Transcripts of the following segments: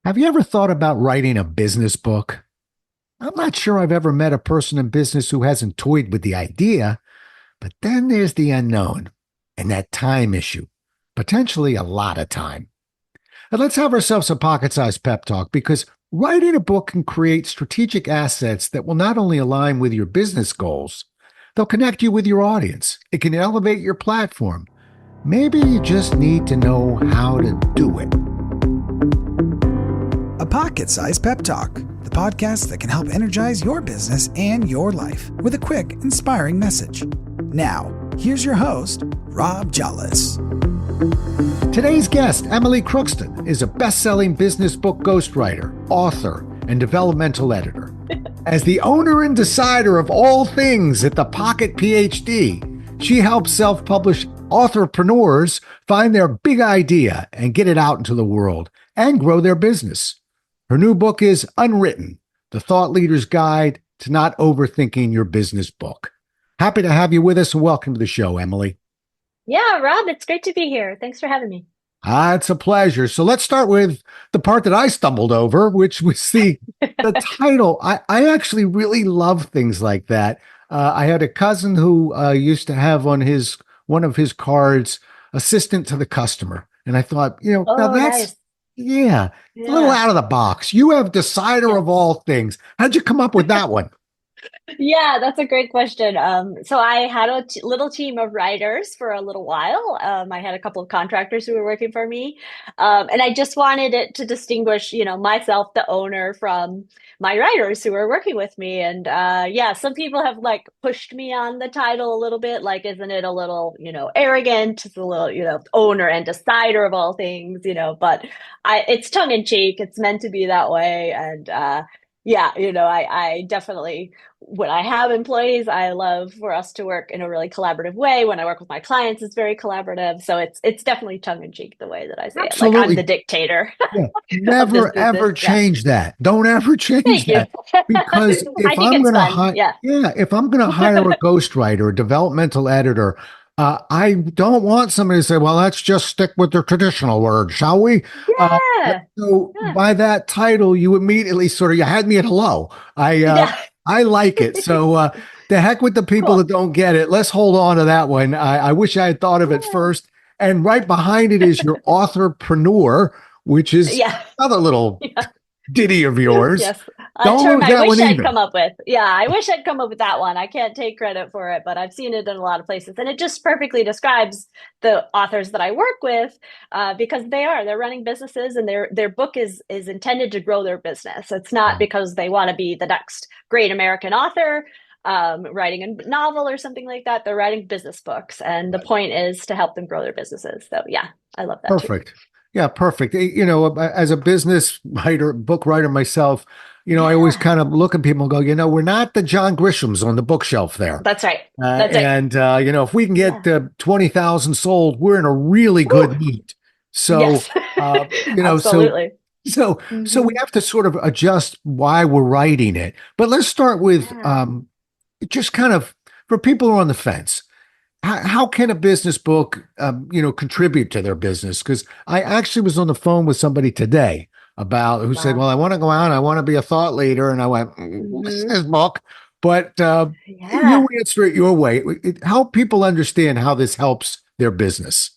Have you ever thought about writing a business book? I'm not sure I've ever met a person in business who hasn't toyed with the idea, but then there's the unknown and that time issue, potentially a lot of time. And let's have ourselves a pocket sized pep talk because writing a book can create strategic assets that will not only align with your business goals, they'll connect you with your audience. It can elevate your platform. Maybe you just need to know how to do it. A Pocket Sized Pep Talk, the podcast that can help energize your business and your life with a quick, inspiring message. Now, here's your host, Rob Jollis. Today's guest, Emily Crookston, is a best-selling business book ghostwriter, author, and developmental editor. As the owner and decider of all things at the Pocket PhD, she helps self-published authorpreneurs find their big idea and get it out into the world and grow their business. Her new book is Unwritten, The Thought Leader's Guide to Not Overthinking Your Business Book. Happy to have you with us and welcome to the show, Emily. Yeah, Rob, it's great to be here. Thanks for having me. It's a pleasure. So let's start with the part that I stumbled over, which was the title. I actually really love things like that. I had a cousin who used to have on one of his cards, assistant to the customer. And I thought, now Oh, that's, nice. yeah, a little Yeah. out of the box. You have decider Yeah. of all things. How'd you come up with that one? Yeah, that's a great question. So I had a little team of writers for a little while. I had a couple of contractors who were working for me. And I just wanted it to distinguish, myself, the owner, from my writers who were working with me. And yeah, some people have like pushed me on the title a little bit, like, isn't it a little, arrogant? It's a little, owner and decider of all things, it's tongue in cheek. It's meant to be that way. And yeah, I definitely, when I have employees, I love for us to work in a really collaborative way. When I work with my clients, it's very collaborative. So it's definitely tongue in cheek the way that I say it. Like I'm the Absolutely. dictator Yeah. of this Never business. ever Yeah. change that. Don't ever change Thank you. that. Because I think it's fun. Yeah. if I'm gonna hire a ghostwriter, a developmental editor, I don't want somebody to say, "Well, let's just stick with the traditional word, shall we?" Uh, Yeah. so Yeah. by that title, you immediately you had me at hello. Yeah. I like it. So the heck with the people Cool. that don't get it. Let's hold on to that one. I wish I had thought of it Yeah. first. And right behind it is your authorpreneur, which is Yeah. another little Yeah. ditty of yours. Yes. A Don't term lose I that wish one I'd either. come up with. Yeah, I wish I'd come up with that one. I can't take credit for it, but I've seen it in a lot of places. And it just perfectly describes the authors that I work with, because they're running businesses, and their book is intended to grow their business. It's not because they want to be the next great American author, writing a novel or something like that. They're writing business books, and the point is to help them grow their businesses. So yeah, I love that too. Perfect. Yeah, perfect. As a business writer, book writer myself, I always Yeah, kind of look at people and go, we're not the John Grishams on the bookshelf there. that's right. That's right. And if we can Yeah. get 20,000 sold, we're in a really Woo! good meet. So, Yes. uh, you know, so, Absolutely. so we Hmm. have to sort of adjust why we're writing it. But let's start with Yeah. just kind of for people who are on the fence. How can a business book, contribute to their business? Because I actually was on the phone with somebody today about who said, Wow. "Well, I want to go out, I want to be a thought leader," and I went, "What's Hmm. this book?" But you Yeah. answer it your way. Help people understand how this helps their business.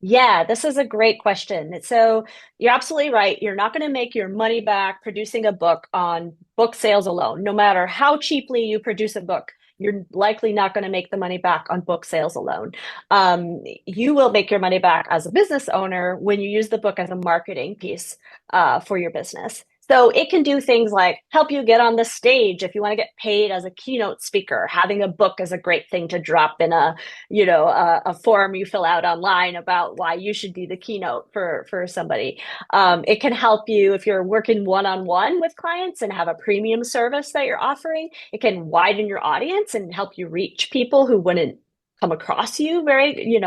Yeah, this is a great question. So you're absolutely right. You're not going to make your money back producing a book on book sales alone. No matter how cheaply you produce a book, you're likely not going to make the money back on book sales alone. You will make your money back as a business owner when you use the book as a marketing piece, for your business. So it can do things like help you get on the stage if you want to get paid as a keynote speaker. Having a book is a great thing to drop in a form you fill out online about why you should be the keynote for somebody. It can help you if you're working one-on-one with clients and have a premium service that you're offering. It can widen your audience and help you reach people who wouldn't come across you very,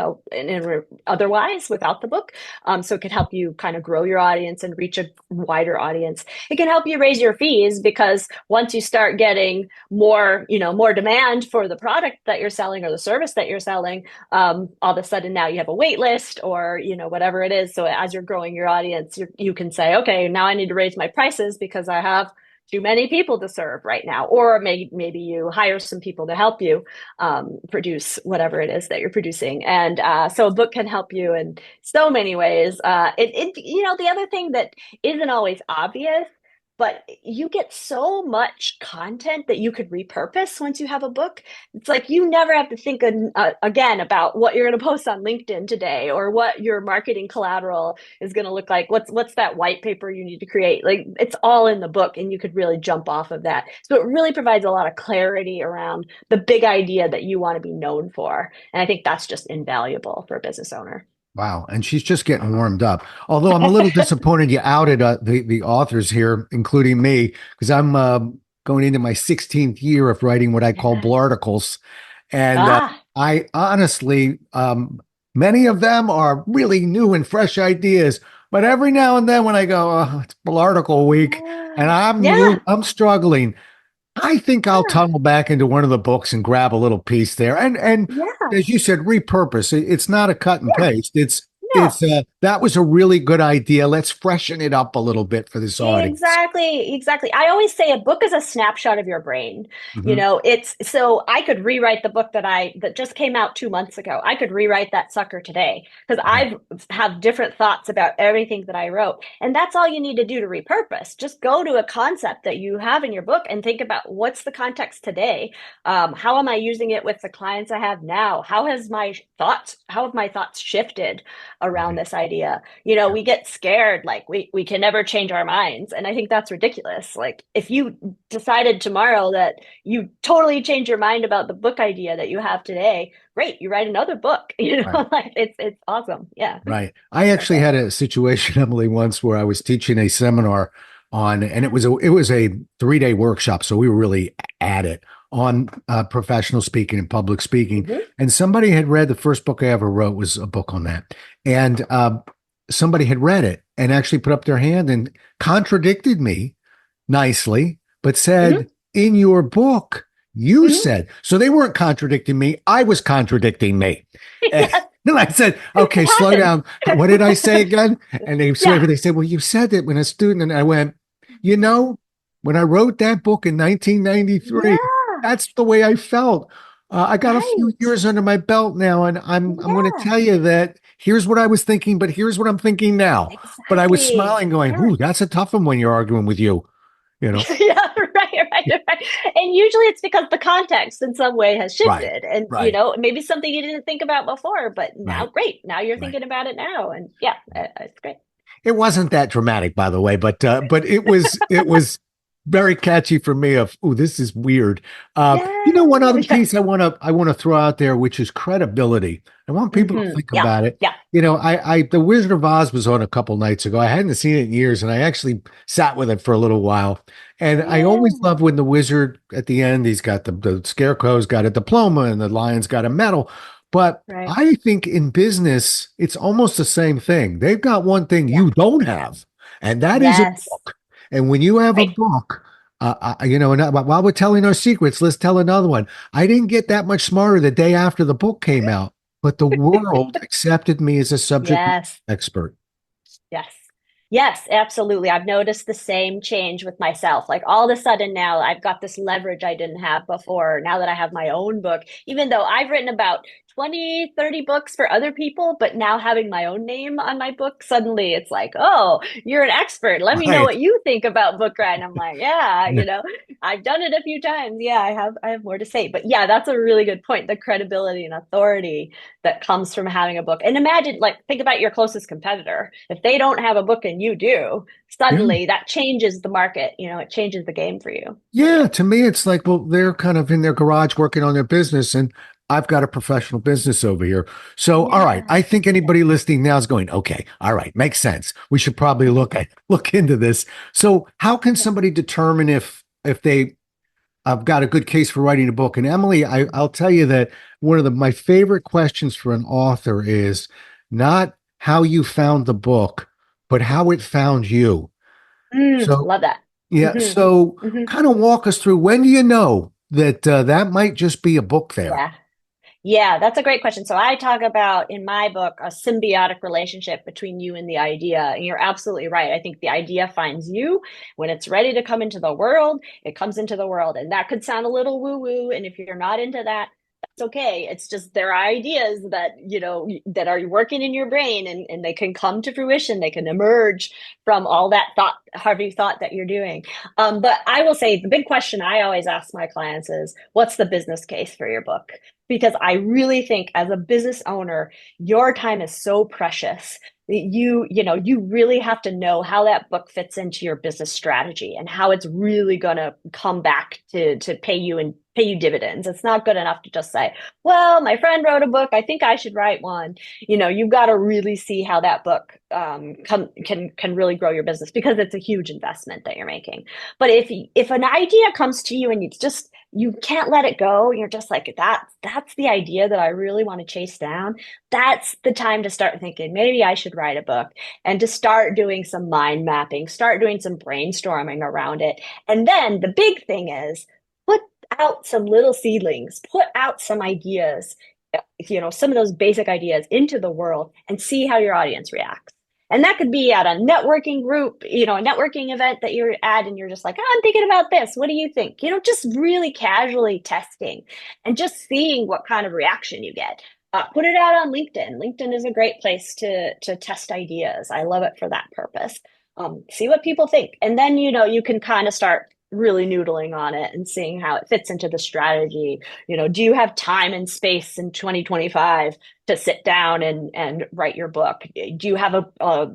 otherwise without the book. So it can help you kind of grow your audience and reach a wider audience. It can help you raise your fees because once you start getting more demand for the product that you're selling or the service that you're selling, all of a sudden now you have a wait list or, whatever it is. So as you're growing your audience, you can say, okay, now I need to raise my prices because I have too many people to serve right now, or maybe you hire some people to help you produce whatever it is that you're producing. And so a book can help you in so many ways. The other thing that isn't always obvious, but you get so much content that you could repurpose once you have a book. It's like you never have to think again about what you're going to post on LinkedIn today or what your marketing collateral is going to look like. What's that white paper you need to create? Like it's all in the book, and you could really jump off of that. So it really provides a lot of clarity around the big idea that you want to be known for, and I think that's just invaluable for a business owner. Wow. And she's just getting warmed up. Although I'm a little disappointed you outed the authors here, including me, because I'm going into my 16th year of writing what I call blarticles. And I honestly, many of them are really new and fresh ideas. But every now and then when I go, oh, it's blarticle week and I'm new, I'm struggling. I think I'll tunnel back into one of the books and grab a little piece there. And as you said, repurpose. It's not a cut and paste. That was a really good idea. Let's freshen it up a little bit for this audience. Exactly. I always say a book is a snapshot of your brain. Mm-hmm. It's so I could rewrite the book that just came out 2 months ago. I could rewrite that sucker today because I have different thoughts about everything that I wrote. And that's all you need to do to repurpose. Just go to a concept that you have in your book and think about what's the context today. How am I using it with the clients I have now? How have my thoughts shifted around this idea? We get scared, like we can never change our minds. And I think that's ridiculous. Like if you decided tomorrow that you totally change your mind about the book idea that you have today, great, you write another book, Right. like it's awesome. Yeah. Right. I actually had a situation, Emily, once where I was teaching a seminar and it was a 3-day workshop. So we were really at it on professional speaking and public speaking. Mm-hmm. And somebody had read the first book I ever wrote was a book on that. And somebody had read it and actually put up their hand and contradicted me nicely, but said, in your book, you said, so they weren't contradicting me. I was contradicting me. And I said, okay, slow down. What did I say again? And they said, well, you said it when a student, and I went, when I wrote that book in 1993, that's the way I felt. I got a few years under my belt now, and I'm going to tell you that here's what I was thinking, but here's what I'm thinking now. Exactly. But I was smiling going, ooh, that's a tough one when you're arguing with you. Yeah, right. And usually it's because the context in some way has shifted. And, maybe something you didn't think about before, but now, great. Now you're thinking about it now. And it's great. It wasn't that dramatic, by the way, but it was very catchy for me of, oh, this is weird. One other piece I want to throw out there, which is credibility. I want people to think about it. Yeah. The Wizard of Oz was on a couple nights ago. I hadn't seen it in years, and I actually sat with it for a little while. And I always love when the wizard at the end, he's got the scarecrow's got a diploma and the lion's got a medal. But I think in business, it's almost the same thing. They've got one thing you don't have, and that is a book. And when you have a book, and while we're telling our secrets, let's tell another one. I didn't get that much smarter the day after the book came out, but the world accepted me as a subject expert. Yes, absolutely. I've noticed the same change with myself. Like all of a sudden now I've got this leverage I didn't have before. Now that I have my own book, even though I've written about 20, 30 books for other people, but now having my own name on my book, suddenly it's like, oh, you're an expert. Let me know what you think about book writing. I'm like, I've done it a few times. Yeah, I have more to say. But yeah, that's a really good point. The credibility and authority that comes from having a book. And imagine, think about your closest competitor. If they don't have a book and you do, suddenly that changes the market. It changes the game for you. Yeah, to me, it's like, well, they're kind of in their garage working on their business, and I've got a professional business over here. So, all right, I think anybody listening now is going, okay, all right, makes sense. We should probably look into this. So how can somebody determine if they I've got a good case for writing a book. And Emily, I'll tell you that one of my favorite questions for an author is not how you found the book, but how it found you. So, Love that. yeah. Hmm. So, Hmm. kind of walk us through, when do you know that that might just be a book there? Yeah. Yeah, that's a great question. So I talk about in my book a symbiotic relationship between you and the idea. And you're absolutely right. I think the idea finds you when it's ready to come into the world, it comes into the world. And that could sound a little woo-woo. And if you're not into that, that's okay. It's just there are ideas that, that are working in your brain and they can come to fruition. They can emerge from all that thought, heavy thought that you're doing. But I will say the big question I always ask my clients is, what's the business case for your book? Because I really think as a business owner, your time is so precious. You really have to know how that book fits into your business strategy and how it's really going to come back to pay you and pay you dividends. It's not good enough to just say, well, my friend wrote a book, I think I should write one. You've got to really see how that book can really grow your business, because it's a huge investment that you're making. But if an idea comes to you and you can't let it go, you're just like, that's the idea that I really want to chase down, that's the time to start thinking, maybe I should write a book, and to start doing some mind mapping, start doing some brainstorming around it. And then the big thing is, put out some little seedlings, put out some ideas, some of those basic ideas into the world, and see how your audience reacts. And that could be at a networking group, a networking event that you're at, and you're just like, oh, I'm thinking about this. What do you think? Just really casually testing and just seeing what kind of reaction you get. Put it out on LinkedIn. LinkedIn is a great place to test ideas. I love it for that purpose. See what people think. And then, you can kind of start really noodling on it and seeing how it fits into the strategy. Do you have time and space in 2025 to sit down and write your book? Do you have a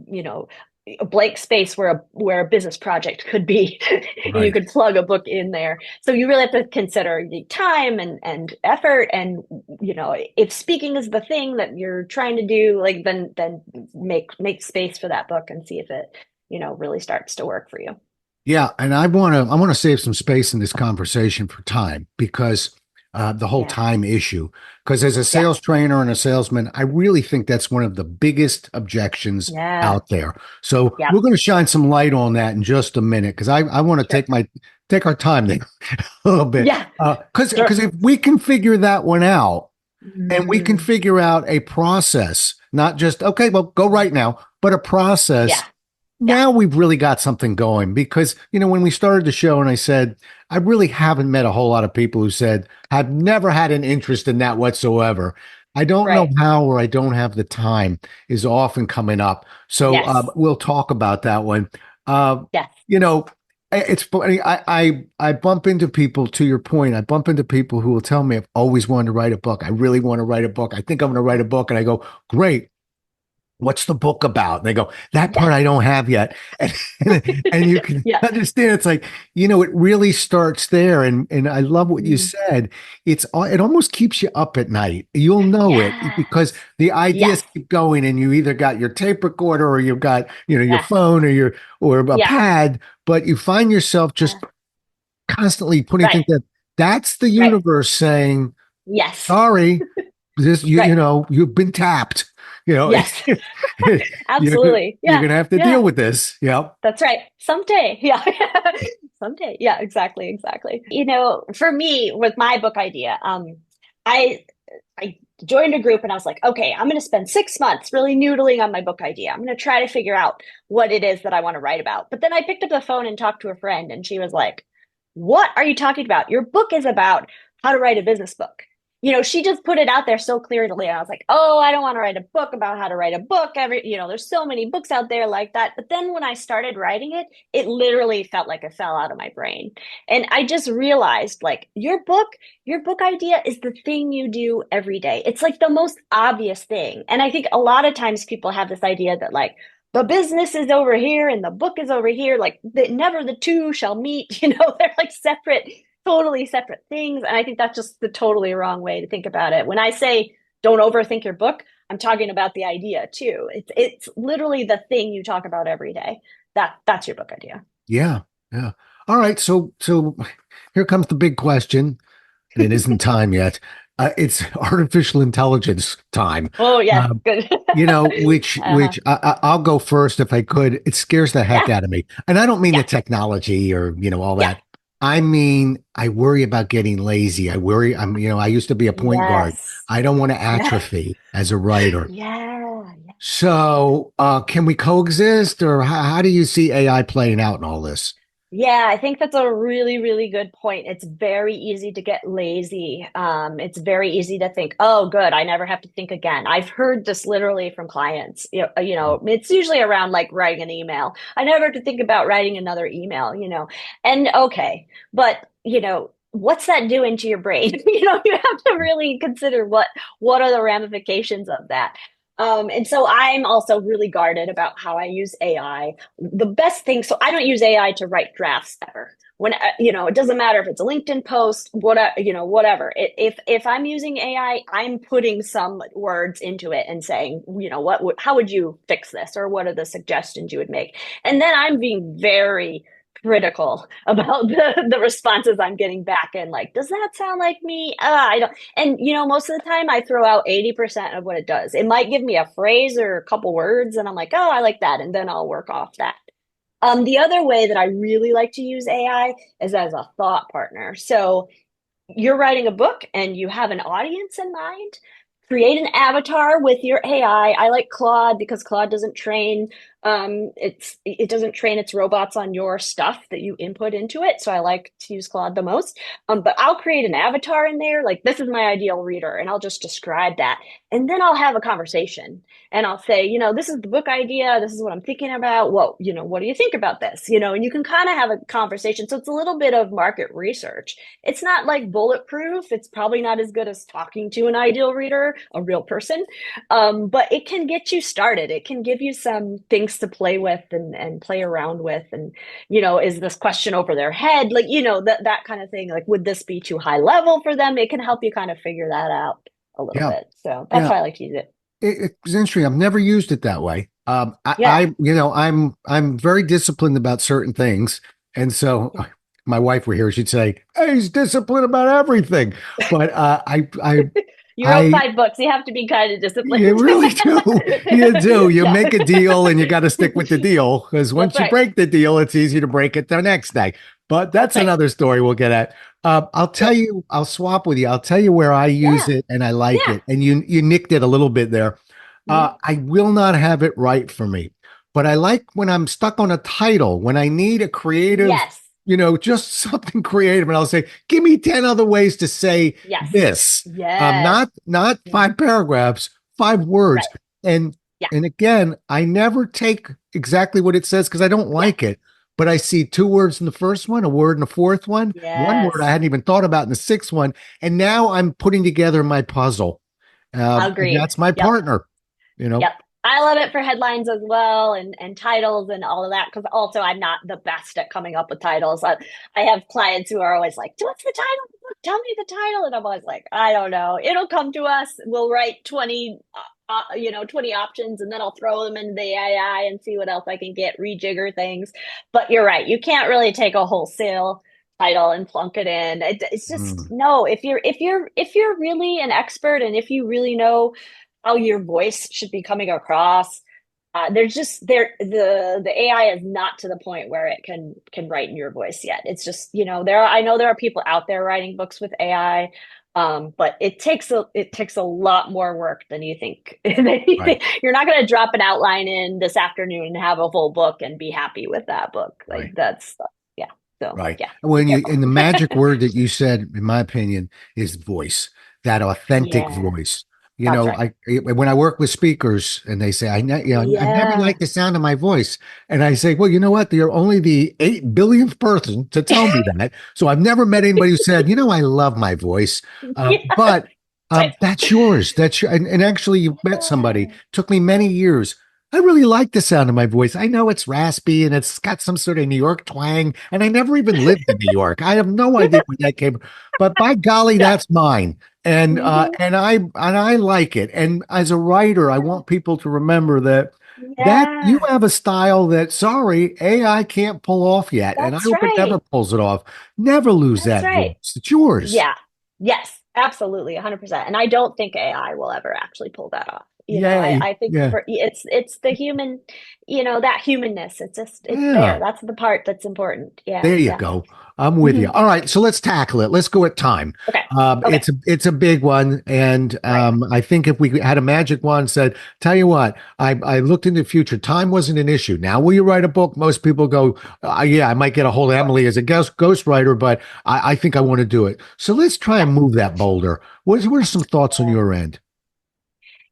blank space where a business project could be? You Right. could plug a book in there. So you really have to consider the time and effort. And if speaking is the thing that you're trying to do, like then make space for that book and see if it really starts to work for you. Yeah, and I want to save some space in this conversation for time, because the whole Yeah. time issue. Because as a Yeah. sales trainer and a salesman, I really think that's one of the biggest objections Yeah. out there. So Yeah. we're going to shine some light on that in just a minute, because I want to Sure. take our time there a little bit. Yeah. Because Sure. if we can figure that one out, and we can Mm, figure out a process, not just, okay, well, go right now, but a process. yeah. Yeah. Now we've really got something going, because, when we started the show and I said, I really haven't met a whole lot of people who said, I've never had an interest in that whatsoever. I don't know Right. how, or I don't have the time is often coming up. So Yes. we'll talk about that one. Uh, Yes. you know, it's funny. I bump into people, to your point. I bump into people who will tell me, I've always wanted to write a book. I really want to write a book. I think I'm going to write a book. And I go, great. What's the book about? And they go, that Yeah. part I don't have yet. And you can Yeah. understand, it's like, it really starts there. And I love what you Mm. said. It almost keeps you up at night. You'll know it because Yes. the Yes. ideas keep going, and you either got your tape recorder, or you've got, your Yes. phone, or a Yeah. pad, but you find yourself Yeah. just constantly putting Right. things that that's the Right. universe saying, Yes. sorry, this, Right. you've been tapped. Yes. you're, Absolutely. you're Yeah. gonna have to Yeah. deal with this. Yep. That's right. Someday. Yeah. Someday. Yeah, exactly. Exactly. For me, with my book idea, I I joined a group and I was like, okay, I'm going to spend 6 months really noodling on my book idea. I'm going to try to figure out what it is that I want to write about. But then I picked up the phone and talked to a friend, and she was like, what are you talking about? Your book is about how to write a business book. She just put it out there so clearly. I was like, oh, I don't want to write a book about how to write a book. There's so many books out there like that. But then when I started writing it, it literally felt like it fell out of my brain. And I just realized, like, your book idea is the thing you do every day. It's like the most obvious thing. And I think a lot of times people have this idea that, like, the business is over here and the book is over here, like never the two shall meet. They're like totally separate things. And I think that's just the totally wrong way to think about it. When I say don't overthink your book, I'm talking about the idea too. It's literally the thing you talk about every day. That's your book idea. Yeah. Yeah. All right. So here comes the big question, and it isn't time yet. It's artificial intelligence time. Oh, yes, Um, good. which I'll go first if I could. It scares the heck Yeah, out of me, and I don't mean the yeah, technology or all yeah. that. I mean, I worry about getting lazy. I worry. I used to be a point guard. Yes. I don't want to atrophy as a writer. Yeah. So, can we coexist, or how do you see AI playing out in all this? Yeah, I think that's a really, really good point. It's very easy to get lazy. It's very easy to think, oh, good, I never have to think again. I've heard this literally from clients. It's usually around like writing an email. I never have to think about writing another email. And okay, but what's that doing to your brain? You have to really consider what are the ramifications of that. And so I'm also really guarded about how I use AI. The best thing, so I don't use AI to write drafts ever. When it doesn't matter if it's a LinkedIn post, whatever. If I'm using AI, I'm putting some words into it and saying, how would you fix this, or what are the suggestions you would make? And then I'm being very critical about the responses I'm getting back, and like, does that sound like me? I don't. And most of the time I throw out 80% of what it does. It might give me a phrase or a couple words, and I'm like, oh, I like that, and then I'll work off that. The other way that I really like to use AI is as a thought partner. So you're writing a book and you have an audience in mind. Create an avatar with your AI. I like Claude because Claude doesn't train it doesn't train its robots on your stuff that you input into it. So I like to use Claude the most. But I'll create an avatar in there, like this is my ideal reader, and I'll just describe that. And then I'll have a conversation and I'll say, this is the book idea, this is what I'm thinking about. What do you think about this? And you can kind of have a conversation. So it's a little bit of market research. It's not like bulletproof. It's probably not as good as talking to an ideal reader, a real person. But it can get you started. It can give you some things to play with and play around with. And, is this question over their head? Like, that kind of thing. Like, would this be too high level for them? It can help you kind of figure that out a little Yeah, bit. So that's yeah. why I like to use it. It's interesting. I've never used it that way. Yeah. I'm very disciplined about certain things, and so my wife were here, she'd say, "Hey, he's disciplined about everything." But You wrote I, 5 books. You have to be kind of disciplined. you really do. You do. You Yeah. make a deal, and you got to stick with the deal because That's once you right. break the deal, it's easy to break it the next day. But that's That's right. another story we'll get at. I'll tell Yep. you. I'll swap with you. I'll tell you where I use Yeah. it and I like Yeah. it. And you nicked it a little bit there. Mhm. I will not have it right for me, but I like when I'm stuck on a title, when I need a creative, Yes. just something creative, and I'll say, "Give me 10 other ways to say Yes. this." Yes. Not Mhm. 5 paragraphs, 5 words, Right. and Yeah. and again, I never take exactly what it says because I don't Yeah. like it. But I see 2 words in the first one, a word in the fourth one word I Yes. hadn't even thought about in the sixth one, and now I'm putting together my puzzle. And Agreed. that's my Yep. partner. You know, Yep. I love it for headlines as well, and titles and all of that, because also I'm not the best at coming up with titles. I have clients who are always like, "What's the title? Tell me the title." And I'm always like, "I don't know. It'll come to us. We'll write 20 options, and then I'll throw them into the AI and see what else I can get, rejigger things." But you're right. You can't really take a wholesale title and plunk it in. It's just Mm, no. If you're really an expert, and if you really know how your voice should be coming across. There's just the AI is not to the point where it can write in your voice yet. It's just I know there are people out there writing books with AI, but it takes a lot more work than you think. right, You're not going to drop an outline in this afternoon and have a full book and be happy with that book. Like right, that's yeah. So right. yeah, be When you careful. and the magic word that you said, in my opinion, is voice. That authentic Yeah, voice. that's right. When I work with speakers and they say, I never Yeah. like the sound of my voice. And I say, well, you know what? You're only the 8 billionth person to tell me that. So I've never met anybody who said, I love my voice. Yeah. But Right. that's yours. And actually you met somebody. Yeah. Took me many years. I really like the sound of my voice. I know it's raspy and it's got some sort of New York twang, and I never even lived in New York. I have no idea where that came from. But by golly, Yeah. that's mine. And Hmm. I like it. And as a writer, I want people to remember that That you Yeah, have a style that, sorry, AI can't pull off yet. And I that's hope it never right. pulls it off. Never lose That's that right. voice. It's yours. Yeah. Yes, absolutely, 100%. And I don't think AI will ever actually pull that off. Yay. I think Yeah. for it's the human, that humanness. It's there. Yeah. That's the part that's important. Yeah, There you yeah. go. I'm with you. Mhm. All right, so let's tackle it. Let's go at time. Okay. Okay. It's a big one, and Right. I think if we had a magic wand, said, "Tell you what," I looked into the future. Time wasn't an issue. Now, will you write a book? Most people go, "Yeah, I might get a hold of Emily as a ghostwriter, but I think I want to do it." So let's try Yeah. and move that boulder. What are some thoughts on your end?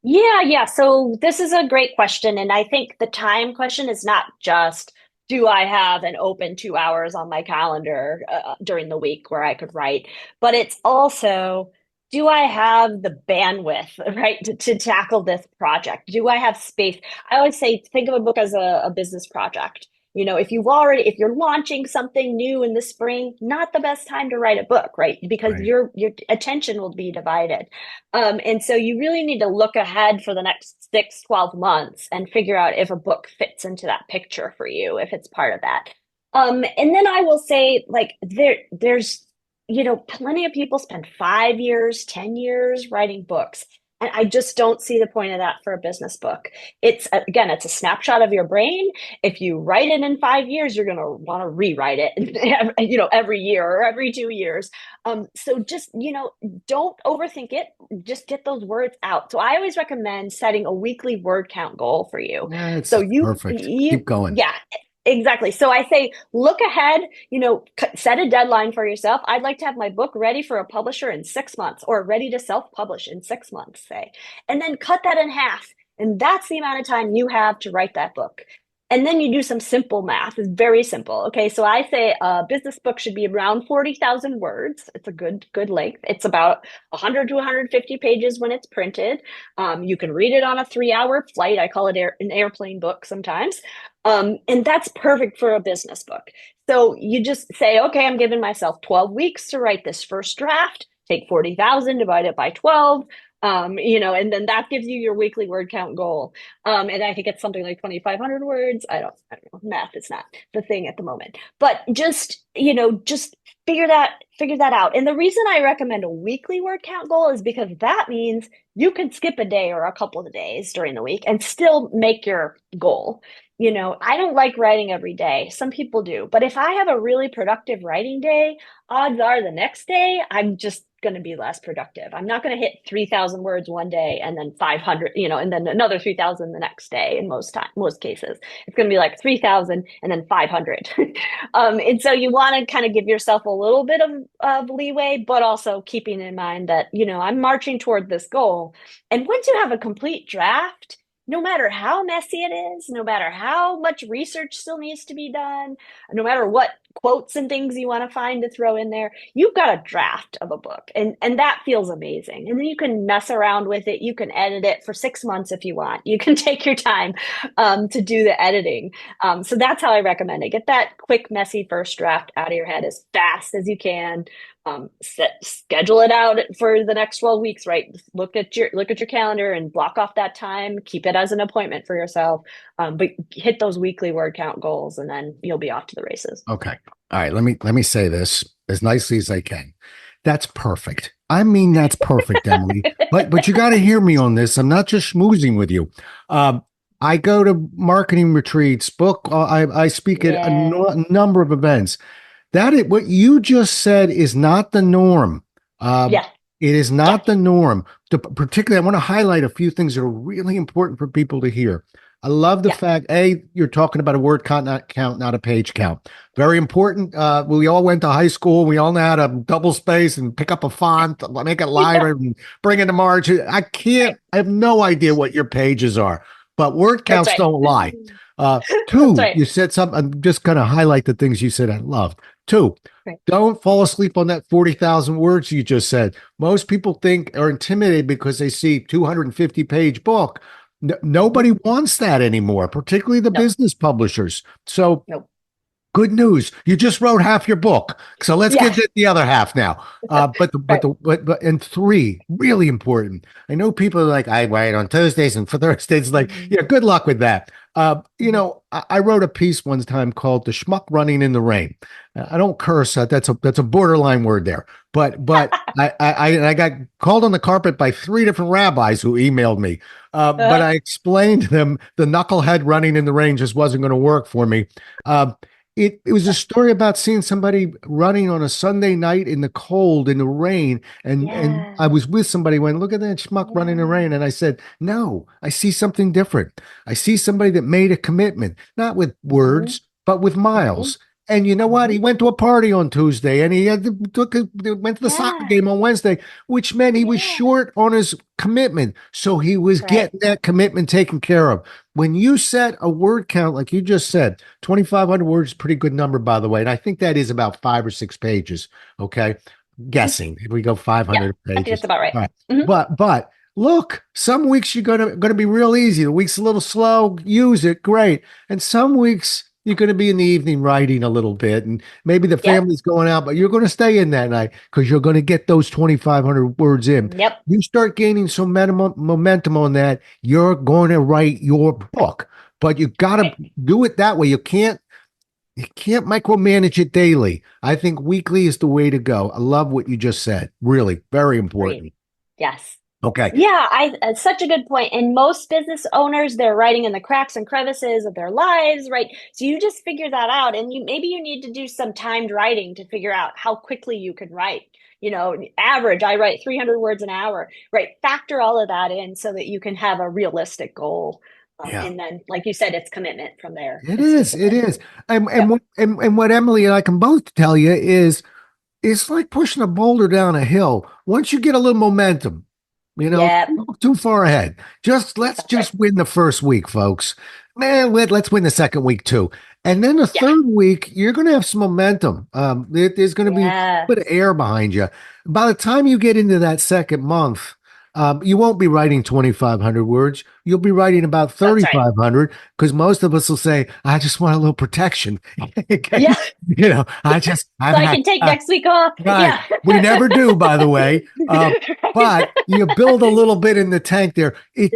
Yeah, yeah. So this is a great question. And I think the time question is not just, do I have an open 2 hours on my calendar during the week where I could write? But it's also, do I have the bandwidth, right, to tackle this project? Do I have space? I always say, think of a book as a business project. If you're launching something new in the spring, not the best time to write a book, right? Because Right. your attention will be divided. And so you really need to look ahead for the next 6, 12 months and figure out if a book fits into that picture for you, if it's part of that. And then I will say, like, there's, plenty of people spend 5 years, 10 years writing books. And I just don't see the point of that for a business book. Again, it's a snapshot of your brain. If you write it in 5 years, you're going to want to rewrite it, every year or every 2 years. So just, don't overthink it. Just get those words out. So I always recommend setting a weekly word count goal for you. That's So perfect. Keep going. yeah, exactly. So I say, look ahead, set a deadline for yourself. I'd like to have my book ready for a publisher in 6 months or ready to self-publish in 6 months, say, and then cut that in half. And that's the amount of time you have to write that book. And then you do some simple math. It's very simple. Okay, so I say a business book should be around 40,000 words. It's a good length. It's about 100 to 150 pages when it's printed. You can read it on a 3 hour flight. I call it an airplane book sometimes. And that's perfect for a business book. So you just say, okay, I'm giving myself 12 weeks to write this first draft. Take 40,000, divide it by 12. And then that gives you your weekly word count goal. And I think it's something like 2,500 words. I don't know. Math is not the thing at the moment, but just figure that out. And the reason I recommend a weekly word count goal is because that means you can skip a day or a couple of days during the week and still make your goal. I don't like writing every day. Some people do, but if I have a really productive writing day, odds are the next day I'm just going to be less productive. I'm not going to hit 3,000 words one day and then 500, and then another 3,000 the next day. In most cases, it's going to be like 3,000 and then 500. And so you want to kind of give yourself a little bit of leeway, but also keeping in mind that, I'm marching toward this goal. And once you have a complete draft, no matter how messy it is, no matter how much research still needs to be done, no matter what quotes and things you want to find to throw in there, you've got a draft of a book. And that feels amazing. And then you can mess around with it. You can edit it for 6 months if you want. You can take your time to do the editing. So that's how I recommend it. Get that quick, messy first draft out of your head as fast as you can. Schedule it out for the next 12 weeks, right? Look at your calendar and block off that time. Keep it as an appointment for yourself. But hit those weekly word count goals, and then you'll be off to the races. Okay. All right. Let me say this as nicely as I can. That's perfect. I mean, that's perfect, Emily. But you got to hear me on this. I'm not just schmoozing with you. I go to marketing retreats, I speak at Yeah. number of events. What you just said is not the norm. Yeah. It is Yeah. not the norm. Particularly, I want to highlight a few things that are really important for people to hear. I love the Yeah. fact, you're talking about a word count, not a page count. Very important. We all went to high school. We all know how to double space and pick up a font, make it Yeah. lighter, and bring in the margin. Right. I have no idea what your pages are, but word That's counts right. don't lie. That's Two, right. you said something. I'm just going to highlight the things you said I loved. Two, Right. don't fall asleep on that 40,000 words you just said. Most people are intimidated because they see 250-page book. Nobody wants that anymore, particularly the No. business publishers. So No. good news. You just wrote half your book. So let's Yeah. get to the other half now. Right. And three, really important. I know people are like, I write on Tuesdays and for Thursdays, like, Mhm. yeah, good luck with that. Mhm. I wrote a piece one time called "The Schmuck Running in the Rain." I don't curse. That's a borderline word there. But I got called on the carpet by three different rabbis who emailed me. But Uh, I explained to them the knucklehead running in the rain just wasn't going to work for me. Um, it was a story about seeing somebody running on a Sunday night in the cold, in the rain, and yeah. I was with somebody went, look at that schmuck running in the Yeah. rain, and I said, no, I see something different. I see somebody that made a commitment, not with Hmm. words, but with Hmm. miles. And you know what? Hmm. He went to a party on Tuesday, and went to the soccer Yeah. game on Wednesday, which meant he was Yeah. short on his commitment. So he was That's right. getting that commitment taken care of. When you set a word count, like you just said, 2,500 words is a pretty good number, by the way. And I think that is about 5 or 6 pages. Okay. Guessing if we go Yeah. 500 I think pages. that's about right. All right. Hmm. But look, some weeks you're gonna be real easy. The week's a little slow, use it, great. And some weeks you're gonna be in the evening writing a little bit, and maybe the Yep. family's going out, but you're gonna stay in that night because you're gonna get those 2,500 words in. Yep. You start gaining some momentum on that, you're going to write your book. But you gotta Right. do it that way. You can't micromanage it daily. I think weekly is the way to go. I love what you just said. Really, very Great. important. Yes. Okay. Yeah, it's such a good point. And most business owners, they're writing in the cracks and crevices of their lives, right? So you just figure that out, and you need to do some timed writing to figure out how quickly you can write. Average, I write 300 words an hour, right? Factor all of that in so that you can have a realistic goal. Yeah. And then, like you said, it's commitment from there. It It's is. It discipline. is. And and Yep. what and what Emily and I can both tell you is it's like pushing a boulder down a hill. Once you get a little momentum, Yep. don't look too far ahead. Let's That's right. just win the first week, folks. Man, let's win the second week too. And then the Yeah. third week, you're going to have some momentum. There's going to be a Yeah. bit of air behind you. By the time you get into that second month, you won't be writing 2,500 words. You'll be writing about That's right. 3,500 because most of us will say, I just want a little protection in Yeah. case, I've So I had, can take next week off. right. Yeah. We never do, by the way. But Right. you build a little bit in the tank there. You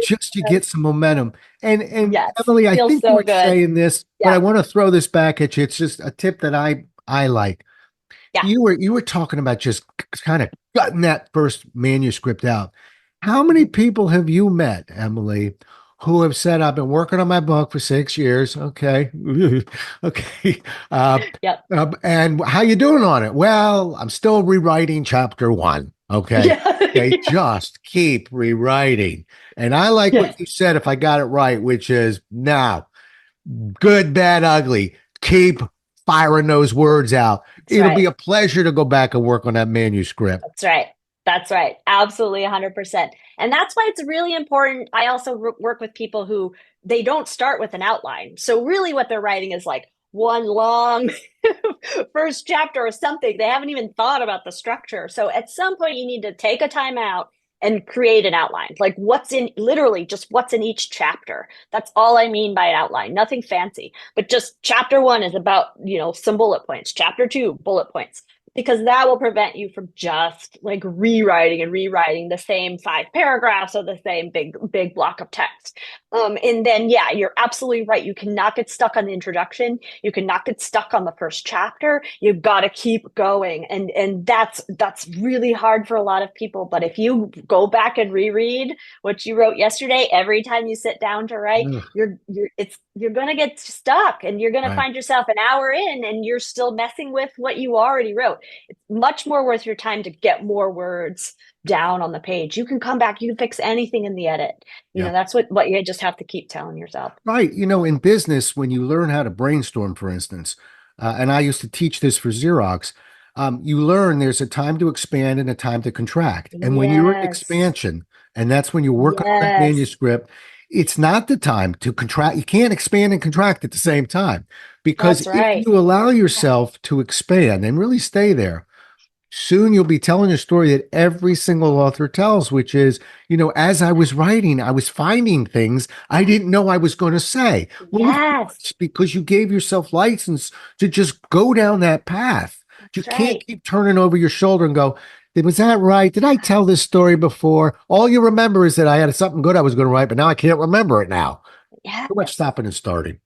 get some momentum. And Yes. Emily, I Feels think you so were good. saying this, but I Yeah. want to throw this back at you. It's just a tip that I like. Yeah. You were talking about just kind of gutting that first manuscript out. How many Mhm. people have you met, Emily, who have said, I've been working on my book for 6 years? Okay. Okay. Uh, Yep. and how you doing on it? Well, I'm still rewriting chapter one. Okay. Yeah. They just keep rewriting. And I like Yes. what you said, if I got it right, which is now good, bad, ugly. Keep firing those words out. That's It'll right. be a pleasure to go back and work on that manuscript. That's right. That's right. Absolutely 100%. And that's why it's really important. I also work with people who they don't start with an outline. So really what they're writing is like one long first chapter or something. They haven't even thought about the structure. So at some point you need to take a time out and create an outline. Like what's in literally just what's in each chapter. That's all I mean by an outline. Nothing fancy, but just chapter one is about, some bullet points. Chapter two, bullet points, because that will prevent you from just like rewriting and rewriting the same 5 paragraphs or the same big block of text. And then, yeah, you're absolutely right. You cannot get stuck on the introduction. You cannot get stuck on the first chapter. You've got to keep going, and that's really hard for a lot of people. But if you go back and reread what you wrote yesterday every time you sit down to write, Ugh, you're gonna get stuck, and you're gonna right. find yourself an hour in, and you're still messing with what you already wrote. It's much more worth your time to get more words down on the page. You can come back, you can fix anything in the edit. Yeah. That's what you just have to keep telling yourself. Right. In business, when you learn how to brainstorm, for instance, and I used to teach this for Xerox, you learn there's a time to expand and a time to contract. And when you're in Yes. expansion, and that's when you're working on that Yes. manuscript, it's not the time to contract. You can't expand and contract at the same time because That's if right. you allow Yeah. yourself to expand and really stay there, soon you'll be telling a story that every single author tells, which is, as I was writing, I was finding things I didn't know I was going to say. Well, of Yes, course, because you gave yourself license to just go down that path. You that's can't right. keep turning over your shoulder and go, was that right? Did I tell this story before? All you remember is that I had something good I was going to write, but now I can't remember it now. Too much Yes. stopping and starting.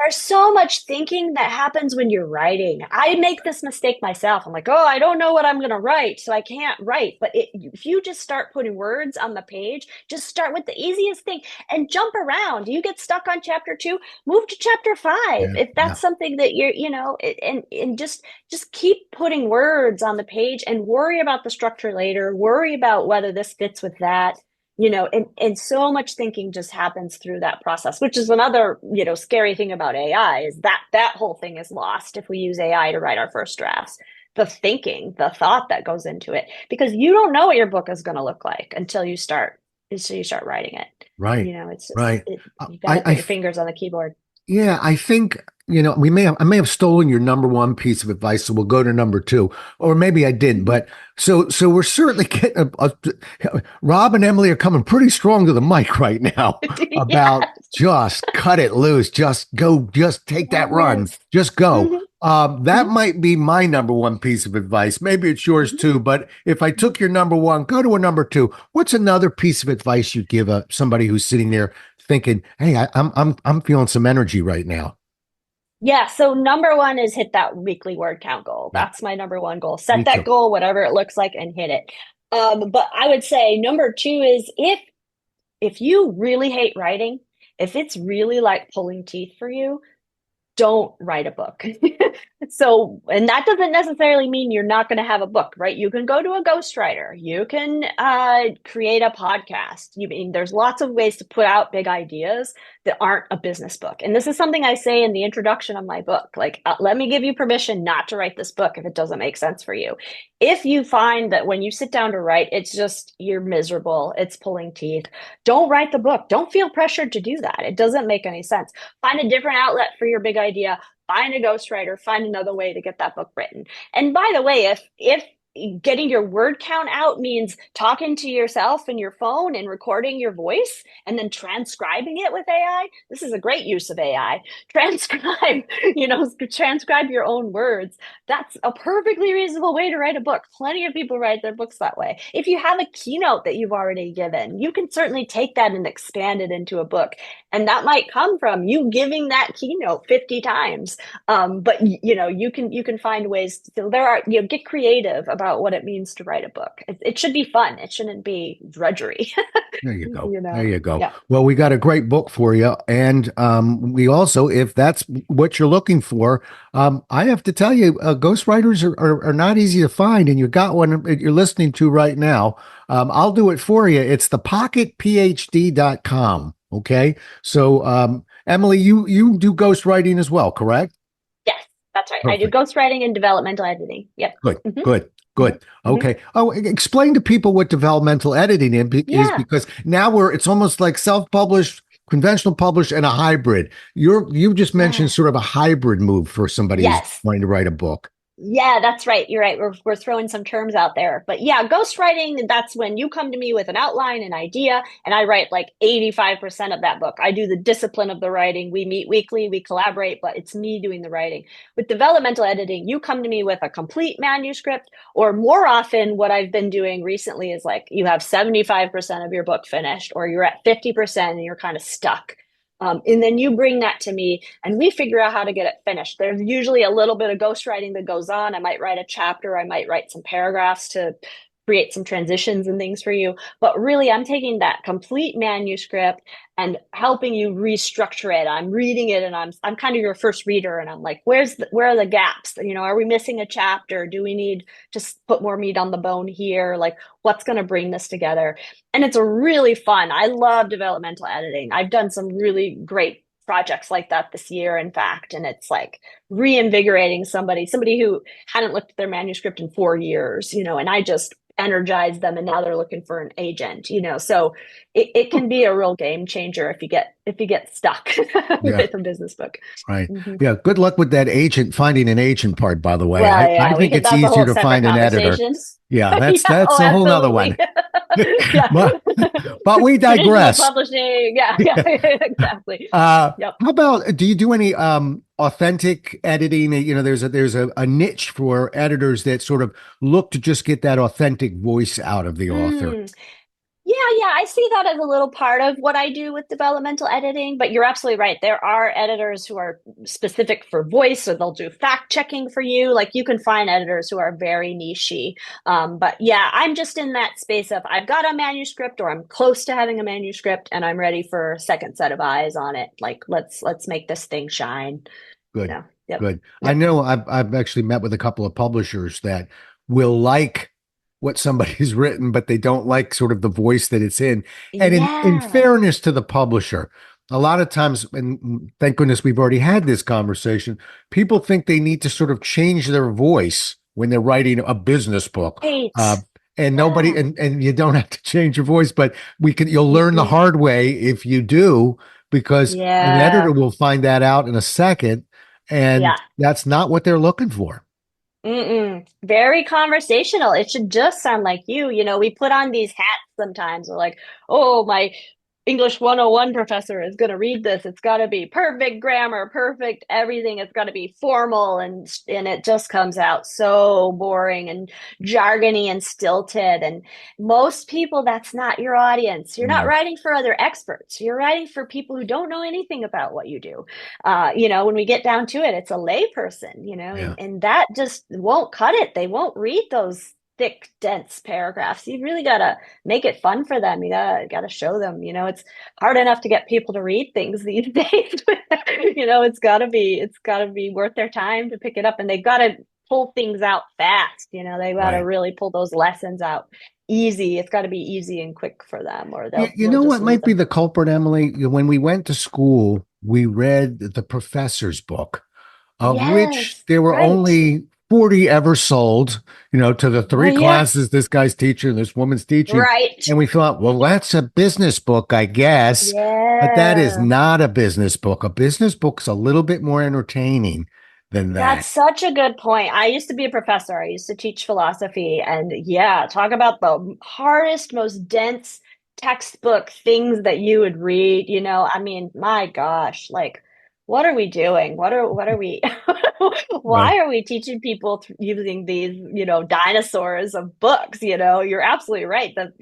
There's so much thinking that happens when you're writing. I make this mistake myself. I'm like, oh, I don't know what I'm going to write, so I can't write. But if you just start putting words on the page, just start with the easiest thing and jump around. You get stuck on chapter 2, move to chapter 5. Yeah, If yeah. that's something that and just keep putting words on the page and worry about the structure later. Worry about whether this fits with that, and so much thinking just happens through that process, which is another, scary thing about AI is that whole thing is lost if we use AI to write our first drafts. The thinking, the thought that goes into it, because you don't know what your book is going to look like until you start writing it. Right, It's just right. you got I, to put I your fingers on the keyboard. Yeah, I think, I may have stolen your number one piece of advice, so we'll go to number two, or maybe I didn't, but so we're certainly getting Rob and Emily are coming pretty strong to the mic right now about Yes. just cut it loose, just go, just take that run, Yes. just go. Mhm. That Mhm. might be my number one piece of advice. Maybe it's yours Mhm. too, but if I Mhm. took your number one, go to a number two. What's another piece of advice you'd give somebody who's sitting there thinking, "Hey, I'm feeling some energy right now." Yeah, so number one is hit that weekly word count goal. Yeah, That's my number one goal. me Set that too. goal, whatever it looks like, and hit it. But I would say number two is if you really hate writing, if it's really like pulling teeth for you, don't write a book. So, and that doesn't necessarily mean you're not going to have a book, right? You can go to a ghostwriter. You can create a podcast. There's lots of ways to put out big ideas that aren't a business book. And this is something I say in the introduction of my book. Like, let me give you permission not to write this book if it doesn't make sense for you. If you find that when you sit down to write, it's just you're miserable, it's pulling teeth, don't write the book. Don't feel pressured to do that. It doesn't make any sense. Find a different outlet for your big idea. Find a ghostwriter. Find another way to get that book written. And by the way, if getting your word count out means talking to yourself in your phone and recording your voice and then transcribing it with AI, this is a great use of AI. Transcribe, transcribe your own words. That's a perfectly reasonable way to write a book. Plenty of people write their books that way. If you have a keynote that you've already given, you can certainly take that and expand it into a book. And that might come from you giving that keynote 50 times. But you can find ways to, there are, get creative about what it means to write a book. It should be fun. It shouldn't be drudgery. There you go. There you go. Yeah. Well, we got a great book for you, and we also, if that's what you're looking for, I have to tell you, ghostwriters are not easy to find, and you got one that you're listening to right now. I'll do it for you. It's the pocketphd.com. Okay, so Emily, you do ghostwriting as well, correct? Yes, that's right. I do Perfect. ghostwriting and developmental editing. Yep. Good, hmm good, hmm good. hmm Okay. Oh, explain to people what developmental editing is, Yeah. because now it's almost like self-published, conventional published, and a hybrid. You just mentioned Yeah. sort of a hybrid move for somebody who's Yes. wanting to write a book. Yeah, that's right. You're right. We're throwing some terms out there. But yeah, ghostwriting, that's when you come to me with an outline, an idea, and I write like 85% of that book. I do the discipline of the writing. We meet weekly, we collaborate, but it's me doing the writing. With developmental editing, you come to me with a complete manuscript, or more often, what I've been doing recently is like you have 75% of your book finished, or you're at 50% and you're kind of stuck. And then you bring that to me and we figure out how to get it finished. There's usually a little bit of ghostwriting that goes on. I might write a chapter, I might write some paragraphs to create some transitions and things for you. But really, I'm taking that complete manuscript and helping you restructure it. I'm reading it and I'm kind of your first reader and I'm like, where are the gaps? Are we missing a chapter? Do we need to put more meat on the bone here? Like what's going to bring this together? And it's a really fun. I love developmental editing. I've done some really great projects like that this year, in fact, and it's like reinvigorating somebody who hadn't looked at their manuscript in 4 years, and I just energized them and now they're looking for an agent, so it can be a real game changer if you get stuck Yeah. with a business book. Right. Hmm. Yeah. Good luck with that finding an agent part, by the way. Well, I yeah, think it's that's a easier whole to separate find an editor. conversation. Yeah, Yeah, that's oh, a whole nother absolutely. one. Yeah. but we Traditional digress. publishing. Yeah, yeah, exactly. Yep. How about, do you do any authentic editing? There's a niche for editors that sort of look to just get that authentic voice out of the author. Mm. Yeah, I see that as a little part of what I do with developmental editing, but you're absolutely right. There are editors who are specific for voice, so they'll do fact checking for you. Like you can find editors who are very nichey. But yeah, I'm just in that space of I've got a manuscript or I'm close to having a manuscript and I'm ready for a second set of eyes on it. Like let's make this thing shine, Good, Yep. good. I Yep. know I've actually met with a couple of publishers that will like what somebody's written, but they don't like sort of the voice that it's in. And in Yeah. fairness to the publisher, a lot of times, and thank goodness we've already had this conversation, people think they need to sort of change their voice when they're writing a business book. Uh, Right. and nobody, Yeah. and you don't have to change your voice, but you'll learn the Mm-mm. hard way if you do, because an editor Yeah. will find that out in a second, and Yeah. that's not what they're looking for. Mm-mm. Very conversational. It should just sound like you. We put on these hats sometimes. We're like, oh, my English 101 professor is going to read this. It's got to be perfect grammar, perfect everything. It's got to be formal, and it just comes out so boring and jargony and stilted. And most people, that's not your audience. You're not No, writing for other experts. You're writing for people who don't know anything about what you do. When we get down to it, it's a lay person, yeah. and that just won't cut it. They won't read those thick, dense paragraphs. You really gotta make it fun for them. You gotta show them. It's hard enough to get people to read things these days. It's gotta be worth their time to pick it up, and they've got to pull things out fast. They've got to Right. really pull those lessons out easy. It's got to be easy and quick for them, or You, they'll you we'll know just what lose might be them. the culprit, Emily? When we went to school, we read the professor's book, of which Yes, there were right. only 40 ever sold, to the Oh three yeah, classes this guy's teaching, this woman's teaching. right. And we thought, well, that's a business book, I guess. But that is Yeah. not a business book. A business book's a little bit more entertaining than that. That's such a good point. I used to be a professor. I used to teach philosophy. And yeah, talk about the hardest, most dense textbook things that you would read. I mean, my gosh, like, what are we doing? What are we, Right. why are we teaching people using these, dinosaurs of books? You're absolutely right. That,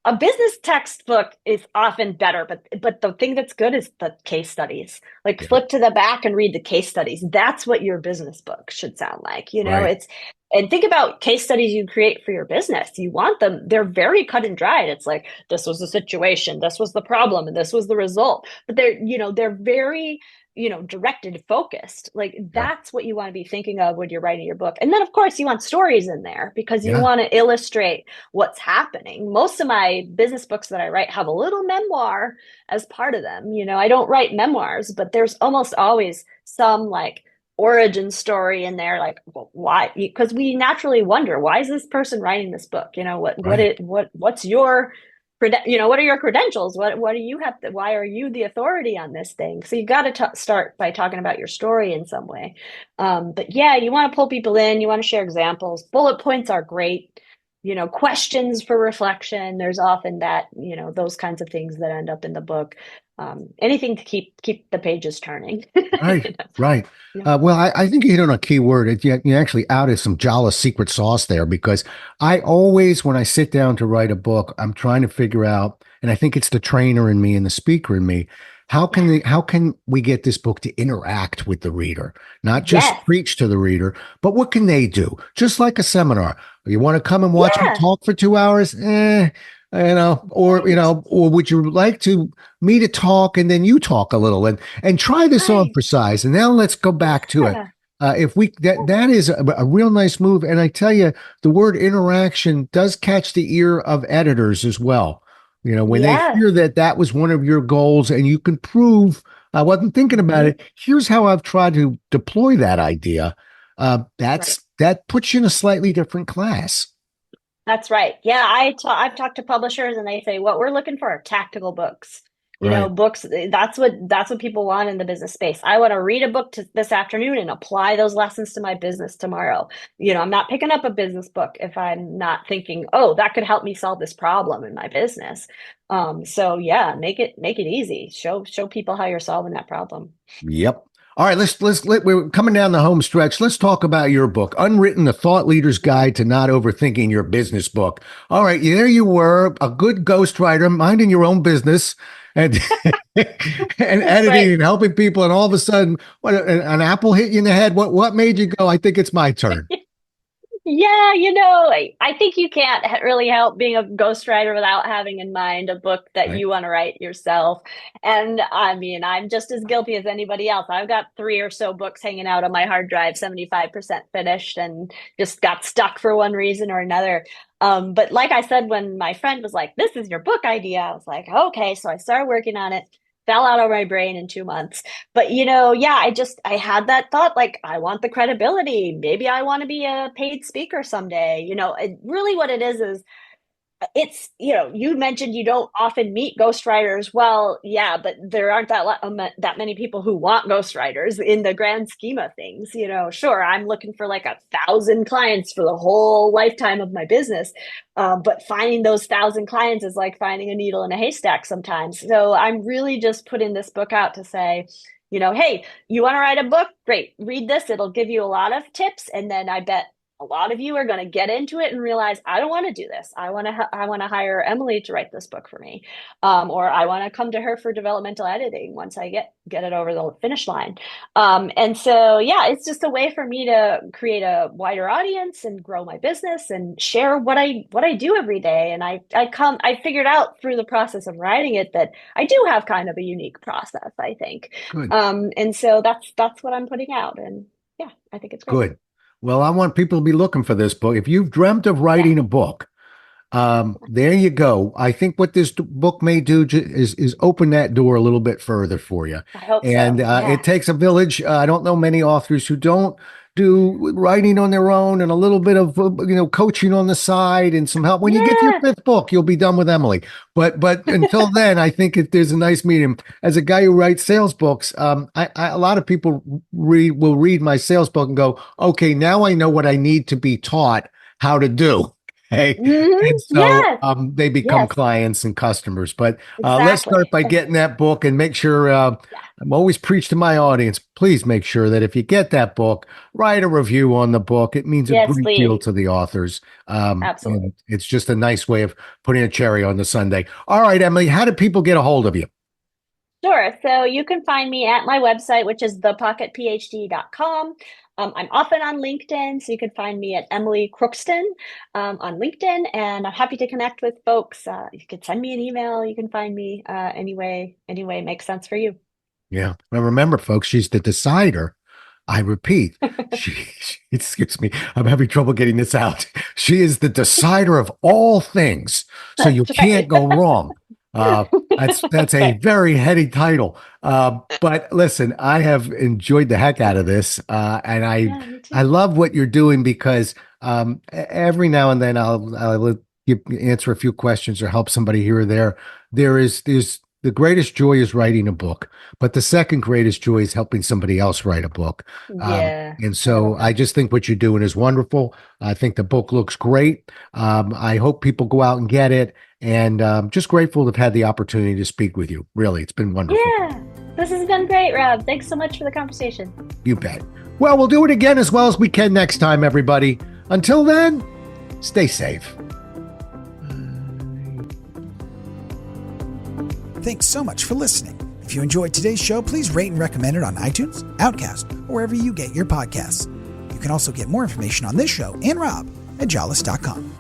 a business textbook is often better, but the thing that's good is the case studies. Like Yeah. flip to the back and read the case studies. That's what your business book should sound like. Right. And think about case studies you create for your business. You want them, they're very cut and dried. It's like, this was the situation, this was the problem, and this was the result. But they're very, directed, focused. Like Yeah. that's what you want to be thinking of when you're writing your book. And then of course you want stories in there because you Yeah. want to illustrate what's happening. Most of my business books that I write have a little memoir as part of them. I don't write memoirs, but there's almost always some like origin story in there, like, well, why? Because we naturally wonder, why is this person writing this book? Right. What's your what are your credentials? What do you have to, why are you the authority on this thing? So you got to start by talking about your story in some way. But yeah, you want to pull people in, you want to share examples. Bullet points are great. Questions for reflection. There's often that, those kinds of things that end up in the book. Anything to keep the pages turning. Right, right. Yeah. Well, I think you hit on a key word. You actually outed some Jala secret sauce there, because I always, when I sit down to write a book, I'm trying to figure out, and I think it's the trainer in me and the speaker in me, Yeah. how can we get this book to interact with the reader, not just Yes. preach to the reader, but what can they do? Just like a seminar. You want to come and watch me Yeah. talk for 2 hours? Right. Or would you like to me to talk and then you talk a little, and try this on Right. for size, and now let's go back to it. Yeah. If we that is a real nice move, and I tell you, the word interaction does catch the ear of editors as well. When they Yeah. hear that was one of your goals, and you can prove I wasn't thinking about Mhm. it. Here's how I've tried to deploy that idea. Right. That puts you in a slightly different class. That's right. Yeah, I've talked to publishers and they say what we're looking for are tactical books. Right. Books, that's what people want in the business space. I want to read a book this afternoon and apply those lessons to my business tomorrow. I'm not picking up a business book if I'm not thinking, oh, that could help me solve this problem in my business. So yeah, make it easy. Show people how you're solving that problem. Yep. All right, we're coming down the home stretch. Let's talk about your book, Unwritten: The Thought Leader's Guide to Not Overthinking Your Business Book. All right, there you were, a good ghostwriter, minding your own business and and editing Right. and helping people, and all of a sudden, what an apple hit you in the head. What made you go, I think it's my turn? Yeah, I think you can't really help being a ghostwriter without having in mind a book that Right. you want to write yourself. And I mean, I'm just as guilty as anybody else. I've got 3 or so books hanging out on my hard drive, 75% finished, and just got stuck for one reason or another. But like I said, when my friend was like, "This is your book idea," I was like, "Okay." So I started working on it. Fell out of my brain in 2 months. But yeah, I had that thought, like, I want the credibility. Maybe I want to be a paid speaker someday. Really what it is it's, you mentioned you don't often meet ghostwriters. Well, yeah, but there aren't that many people who want ghostwriters in the grand scheme of things. Sure, I'm looking for like 1,000 clients for the whole lifetime of my business. But finding those 1,000 clients is like finding a needle in a haystack sometimes. So I'm really just putting this book out to say, hey, you want to write a book? Great. Read this. It'll give you a lot of tips. And then I bet a lot of you are going to get into it and realize, I don't want to do this. I want to hire Emily to write this book for me, or I want to come to her for developmental editing once I get it over the finish line. And so yeah, it's just a way for me to create a wider audience and grow my business and share what I do every day. And I figured out through the process of writing it that I do have kind of a unique process, I think. Good. And so that's what I'm putting out, and yeah, I think it's great. Good. Well, I want people to be looking for this book. If you've dreamt of Yeah. writing a book, there you go. I think what this book may do is open that door a little bit further for you. I hope And so. Yeah. it takes a village. I don't know many authors who don't do writing on their own and a little bit of coaching on the side and some help. When you get to your Yeah. 5th book, you'll be done with Emily. But until then, I think there's a nice medium. As a guy who writes sales books, a lot of people will read my sales book and go, okay, now I know what I need to be taught how to do. Hey, and so Yes. they become Yes. clients and customers. But let's Exactly. start by getting that book and make sure. I'm always preach to my audience. Please make sure that if you get that book, write a review on the book. It means a Yes, great deal please. to the authors. Absolutely. And it's just a nice way of putting a cherry on the sundae. All right, Emily, how do people get a hold of you? Sure. So you can find me at my website, which is thepocketphd.com. I'm often on LinkedIn, so you can find me at Emily Crookston on LinkedIn, and I'm happy to connect with folks. You can send me an email. You can find me any way makes sense for you. Yeah. Well, remember, folks, she's the decider. I repeat, excuse me, I'm having trouble getting this out. She is the decider of all things, so you That's can't right. go wrong. That's a very heady title. But listen, I have enjoyed the heck out of this, and Yeah, me too. I love what you're doing because every now and then I'll answer a few questions or help somebody here or there. There's the greatest joy is writing a book, but the second greatest joy is helping somebody else write a book. Yeah. And so I just think what you're doing is wonderful. I think the book looks great. I hope people go out and get it. And just grateful to have had the opportunity to speak with you. Really, it's been wonderful. Yeah. This has been great, Rob. Thanks so much for the conversation. You bet. Well, we'll do it again as well as we can next time, everybody. Until then, stay safe. Thanks so much for listening. If you enjoyed today's show, please rate and recommend it on iTunes, Outcast, or wherever you get your podcasts. You can also get more information on this show and Rob at jollis.com.